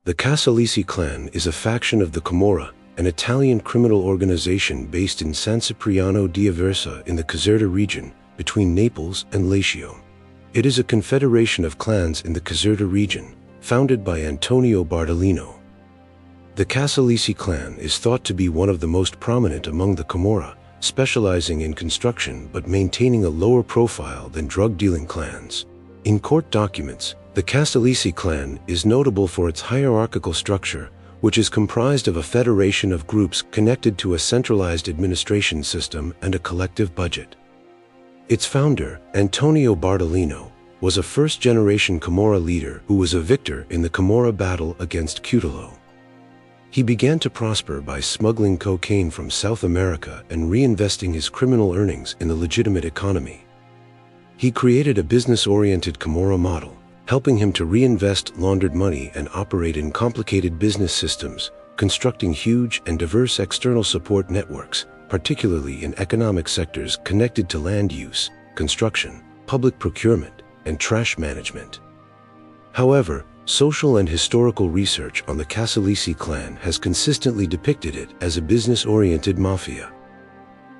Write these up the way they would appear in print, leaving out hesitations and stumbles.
The Casalesi clan is a faction of the Camorra, an Italian criminal organization based in San Cipriano di Aversa in the Caserta region between Naples and Latium. It is a confederation of clans in the Caserta region, founded by Antonio Bardolino. The Casalesi clan is thought to be one of the most prominent among the Camorra, specializing in construction but maintaining a lower profile than drug-dealing clans. In court documents, the Casalesi clan is notable for its hierarchical structure, which is comprised of a federation of groups connected to a centralized administration system and a collective budget. Its founder, Antonio Bardolino, was a first-generation Camorra leader who was a victor in the Camorra battle against Cutolo. He began to prosper by smuggling cocaine from South America and reinvesting his criminal earnings in the legitimate economy. He created a business-oriented Camorra model, helping him to reinvest laundered money and operate in complicated business systems, constructing huge and diverse external support networks, particularly in economic sectors connected to land use, construction, public procurement, and trash management. However, social and historical research on the Casalesi clan has consistently depicted it as a business-oriented mafia.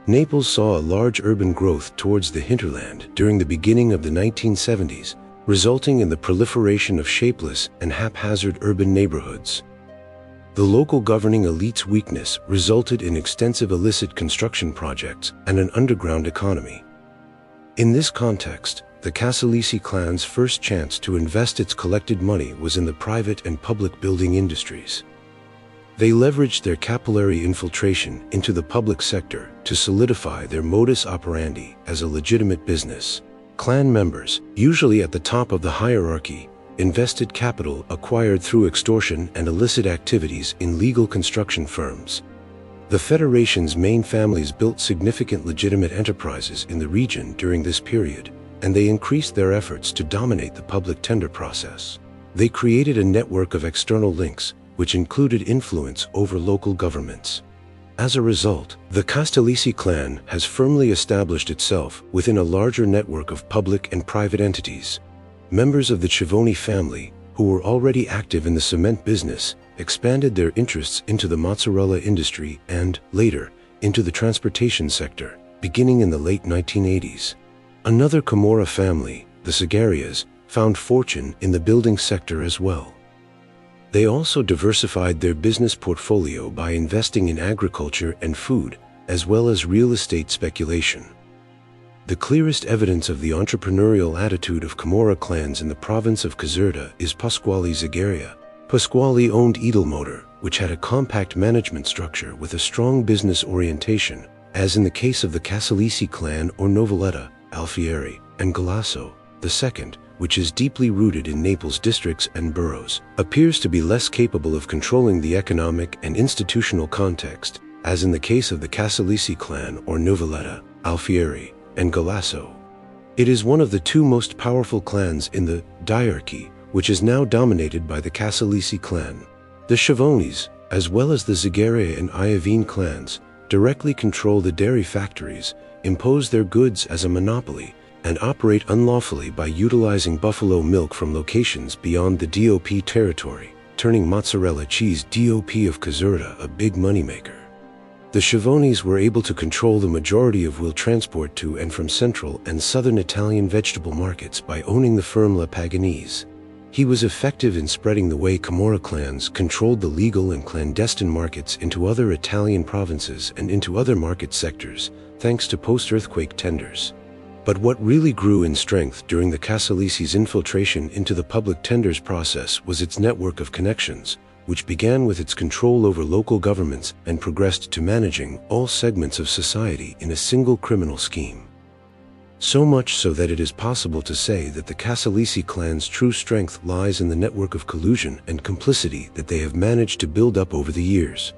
Naples saw a large urban growth towards the hinterland during the beginning of the 1970s, resulting in the proliferation of shapeless and haphazard urban neighborhoods. The local governing elite's weakness resulted in extensive illicit construction projects and an underground economy. In this context, the Casalesi clan's first chance to invest its collected money was in the private and public building industries. They leveraged their capillary infiltration into the public sector to solidify their modus operandi as a legitimate business. Clan members, usually at the top of the hierarchy, invested capital acquired through extortion and illicit activities in legal construction firms. The Federation's main families built significant legitimate enterprises in the region during this period, and they increased their efforts to dominate the public tender process. They created a network of external links, which included influence over local governments. As a result, the Casalesi clan has firmly established itself within a larger network of public and private entities. Members of the Civoni family, who were already active in the cement business, expanded their interests into the mozzarella industry and, later, into the transportation sector, beginning in the late 1980s. Another Camorra family, the Segarias, found fortune in the building sector as well. They also diversified their business portfolio by investing in agriculture and food, as well as real estate speculation. The clearest evidence of the entrepreneurial attitude of Camorra clans in the province of Caserta is Pasquale Zegaria. Pasquale owned Edelmotor, which had a compact management structure with a strong business orientation, as in the case of the Casalesi clan, or Noveletta, Alfieri, and Galasso. The second, which is deeply rooted in Naples districts and boroughs, appears to be less capable of controlling the economic and institutional context, as in the case of the Casalesi clan, or Noveletta, Alfieri, and Galasso. It is one of the two most powerful clans in the diarchy, which is now dominated by the Casalesi clan. The Civonis, as well as the Zegaria and Iovine clans, directly control the dairy factories, impose their goods as a monopoly, and operate unlawfully by utilizing buffalo milk from locations beyond the DOP territory, turning mozzarella cheese DOP of Caserta a big moneymaker. The Civonis were able to control the majority of wheel transport to and from central and southern Italian vegetable markets by owning the firm La Paganese. He was effective in spreading the way Camorra clans controlled the legal and clandestine markets into other Italian provinces and into other market sectors, thanks to post-earthquake tenders. But what really grew in strength during the Casalesi's infiltration into the public tenders process was its network of connections, which began with its control over local governments and progressed to managing all segments of society in a single criminal scheme. So much so that it is possible to say that the Casalesi clan's true strength lies in the network of collusion and complicity that they have managed to build up over the years.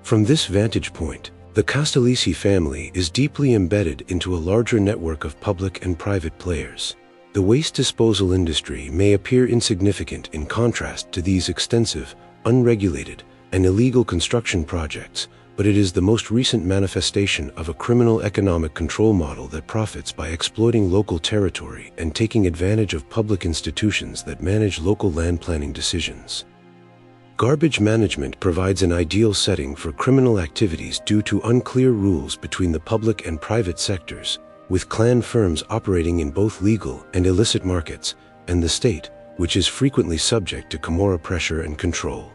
From this vantage point, the Casalesi family is deeply embedded into a larger network of public and private players. The waste disposal industry may appear insignificant in contrast to these extensive, unregulated, and illegal construction projects, but it is the most recent manifestation of a criminal economic control model that profits by exploiting local territory and taking advantage of public institutions that manage local land planning decisions. Garbage management provides an ideal setting for criminal activities due to unclear rules between the public and private sectors, with clan firms operating in both legal and illicit markets, and the state, which is frequently subject to Camorra pressure and control.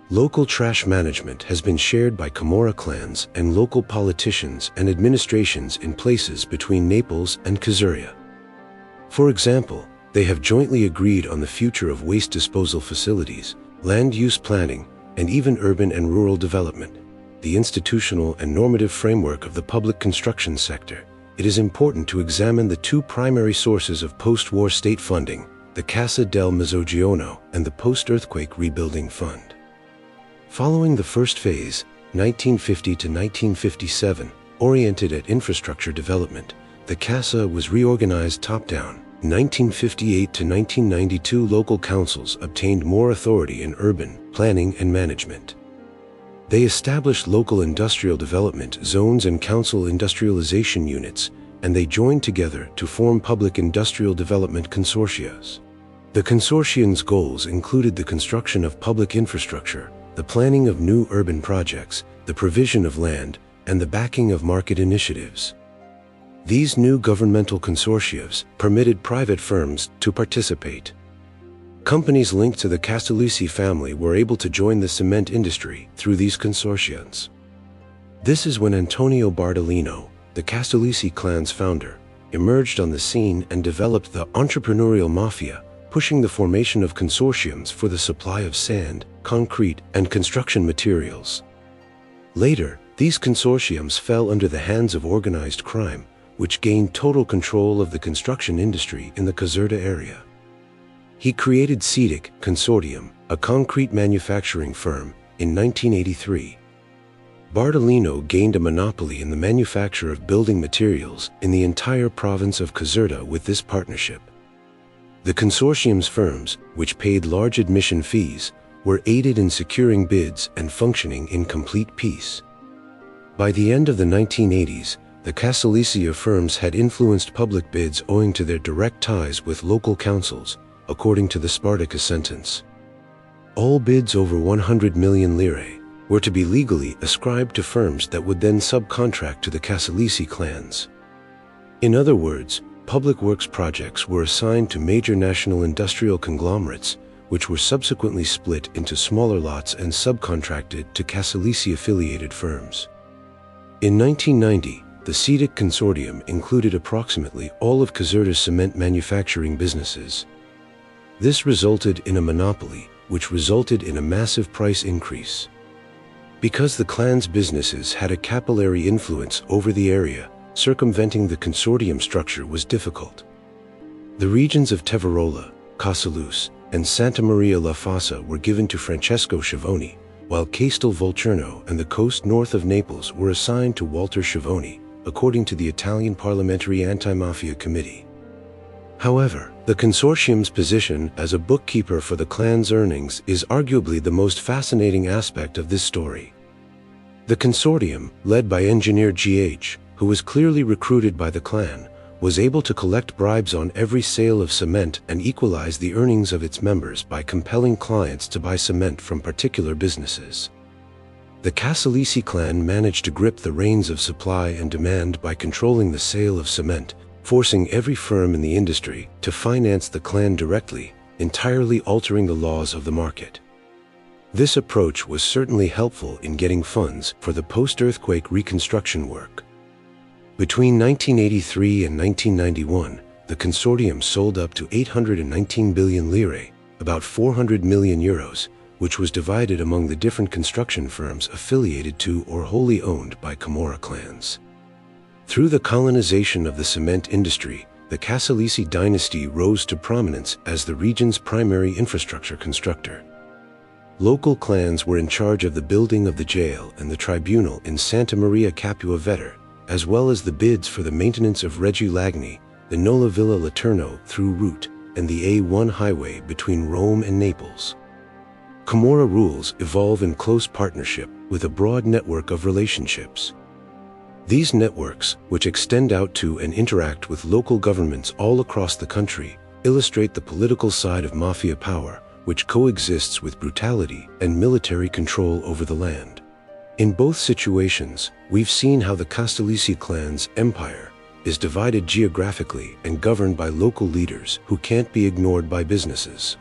Local trash management has been shared by Camorra clans and local politicians and administrations in places between Naples and Caserta. For example, they have jointly agreed on the future of waste disposal facilities, land use planning, and even urban and rural development. The institutional and normative framework of the public construction sector. It is important to examine the two primary sources of post-war state funding, the Cassa del Mezzogiorno and the Post-Earthquake Rebuilding Fund. Following the first phase, 1950 to 1957, oriented at infrastructure development, the Cassa was reorganized top-down. 1958 to 1992 local councils obtained more authority in urban planning and management. They established local industrial development zones and council industrialization units, and they joined together to form public industrial development consortia. The consortium's goals included the construction of public infrastructure, the planning of new urban projects, the provision of land, and the backing of market initiatives. These new governmental consortia permitted private firms to participate. Companies linked to the Castellucci family were able to join the cement industry through these consortia. This is when Antonio Bardolino, the Castellucci clan's founder, emerged on the scene and developed the entrepreneurial mafia, pushing the formation of consortiums for the supply of sand, concrete, and construction materials. Later, these consortiums fell under the hands of organized crime, which gained total control of the construction industry in the Caserta area. He created CEDIC Consortium, a concrete manufacturing firm, in 1983. Bardolino gained a monopoly in the manufacture of building materials in the entire province of Caserta with this partnership. The consortium's firms, which paid large admission fees, were aided in securing bids and functioning in complete peace. By the end of the 1980s, the Castellucci firms had influenced public bids owing to their direct ties with local councils, according to the Spartacus sentence. All bids over 100 million lire were to be legally ascribed to firms that would then subcontract to the Castellucci clans. In other words, public works projects were assigned to major national industrial conglomerates, which were subsequently split into smaller lots and subcontracted to Castellucci-affiliated firms. In 1990, the CEDIC Consortium included approximately all of Caserta's cement manufacturing businesses. This resulted in a monopoly, which resulted in a massive price increase. Because the clan's businesses had a capillary influence over the area, circumventing the consortium structure was difficult. The regions of Teverola, Casalus, and Santa Maria la Fossa were given to Francesco Schiavoni, while Castel Volturno and the coast north of Naples were assigned to Walter Schiavoni, according to the Italian Parliamentary Anti-Mafia Committee. However, the consortium's position as a bookkeeper for the clan's earnings is arguably the most fascinating aspect of this story. The consortium, led by engineer G.H., who was clearly recruited by the clan, was able to collect bribes on every sale of cement and equalize the earnings of its members by compelling clients to buy cement from particular businesses. The Castellucci clan managed to grip the reins of supply and demand by controlling the sale of cement, forcing every firm in the industry to finance the clan directly, entirely altering the laws of the market. This approach was certainly helpful in getting funds for the post-earthquake reconstruction work. Between 1983 and 1991, the consortium sold up to 819 billion lire, about 400 million euros, which was divided among the different construction firms affiliated to or wholly owned by Camorra clans. Through the colonization of the cement industry, the Castellucci dynasty rose to prominence as the region's primary infrastructure constructor. Local clans were in charge of the building of the jail and the tribunal in Santa Maria Capua Vetere, as well as the bids for the maintenance of Reggio Lagni, the Nola Villa Laterno through route, and the A1 highway between Rome and Naples. Camorra rules evolve in close partnership with a broad network of relationships. These networks, which extend out to and interact with local governments all across the country, illustrate the political side of mafia power, which coexists with brutality and military control over the land. In both situations, we've seen how the Castellisi clan's empire is divided geographically and governed by local leaders who can't be ignored by businesses.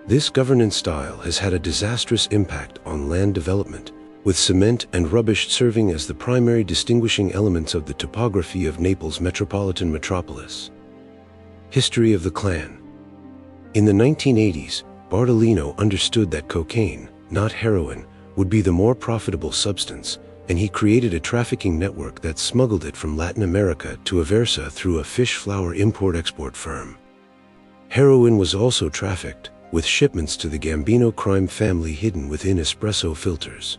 This governance style has had a disastrous impact on land development, with cement and rubbish serving as the primary distinguishing elements of the topography of Naples' metropolitan metropolis. History of the clan. In the 1980s, Bartolino understood that cocaine, not heroin, would be the more profitable substance, and he created a trafficking network that smuggled it from Latin America to Aversa through a fish flour import-export firm. Heroin was also trafficked, with shipments to the Gambino crime family hidden within espresso filters.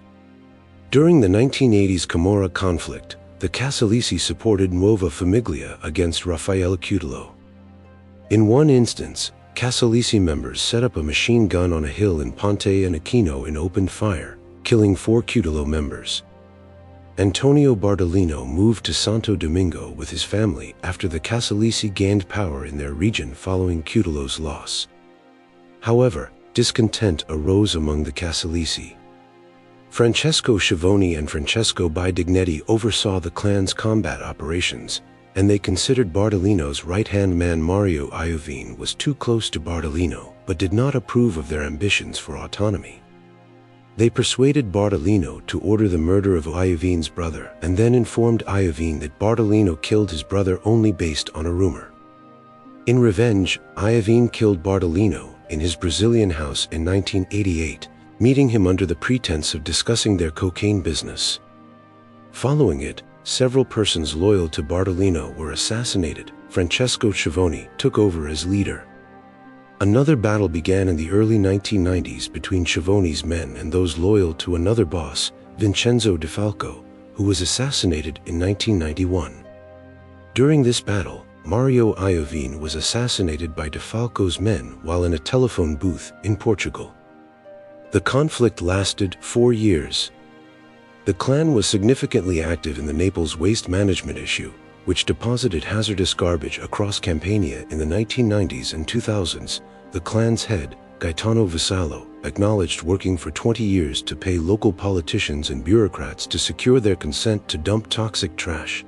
During the 1980s Camorra conflict, the Castellisi supported Nuova Famiglia against Raffaele Cutolo. In one instance, Castellisi members set up a machine gun on a hill in Ponte and Aquino and opened fire, killing 4 Cutolo members. Antonio Bartolino moved to Santo Domingo with his family after the Castellisi gained power in their region following Cutolo's loss. However, discontent arose among the Castellisi. Francesco Schiavone and Francesco Bidignetti oversaw the clan's combat operations, and they considered Bartolino's right-hand man Mario Iovine was too close to Bartolino, but did not approve of their ambitions for autonomy. They persuaded Bartolino to order the murder of Iovine's brother, and then informed Iovine that Bartolino killed his brother only based on a rumor. In revenge, Iovine killed Bartolino in his Brazilian house in 1988, meeting him under the pretense of discussing their cocaine business. Following it, several persons loyal to Bartolino were assassinated. Francesco Schiavone took over as leader. Another battle began in the early 1990s between Schiavone's men and those loyal to another boss, Vincenzo De Falco, who was assassinated in 1991. During this battle, Mario Iovine was assassinated by De Falco's men while in a telephone booth in Portugal. The conflict lasted 4 years. The clan was significantly active in the Naples waste management issue, which deposited hazardous garbage across Campania in the 1990s and 2000s. The clan's head, Gaetano Vassallo, acknowledged working for 20 years to pay local politicians and bureaucrats to secure their consent to dump toxic trash.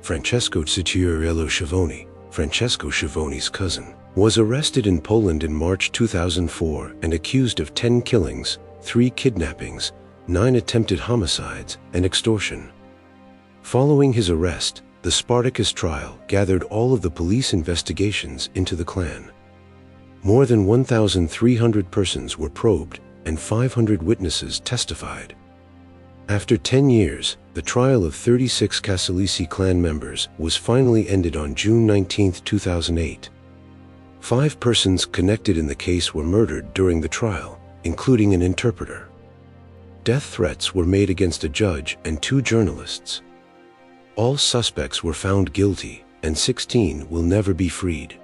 Francesco Cicciarello Schiavone, Francesco Schiavone's cousin, was arrested in Poland in March 2004 and accused of 10 killings, 3 kidnappings, 9 attempted homicides, and extortion. Following his arrest, the Spartacus trial gathered all of the police investigations into the clan. More than 1,300 persons were probed, and 500 witnesses testified. After 10 years, the trial of 36 Castellisi clan members was finally ended on June 19, 2008. 5 persons connected in the case were murdered during the trial, including an interpreter. Death threats were made against a judge and 2 journalists. All suspects were found guilty, and 16 will never be freed.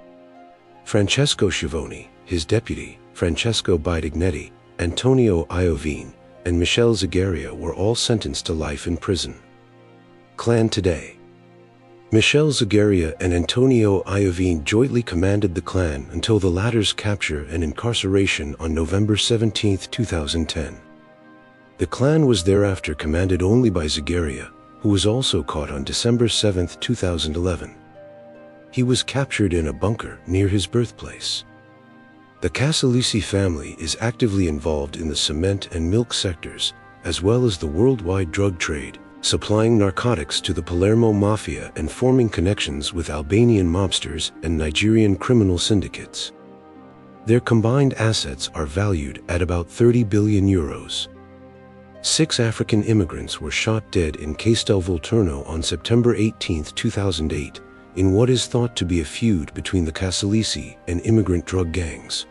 Francesco Schiavone, his deputy, Francesco Bidignetti, Antonio Iovine, and Michele Zagaria were all sentenced to life in prison. Clan today. Michele Zagaria and Antonio Iovine jointly commanded the clan until the latter's capture and incarceration on November 17, 2010. The clan was thereafter commanded only by Zagaria, who was also caught on December 7, 2011. He was captured in a bunker near his birthplace. The Castellisi family is actively involved in the cement and milk sectors, as well as the worldwide drug trade, supplying narcotics to the Palermo Mafia and forming connections with Albanian mobsters and Nigerian criminal syndicates. Their combined assets are valued at about 30 billion euros. 6 African immigrants were shot dead in Castelvolturno on September 18, 2008, in what is thought to be a feud between the Castellisi and immigrant drug gangs.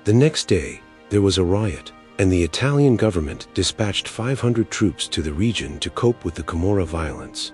The next day, there was a riot, and the Italian government dispatched 500 troops to the region to cope with the Camorra violence.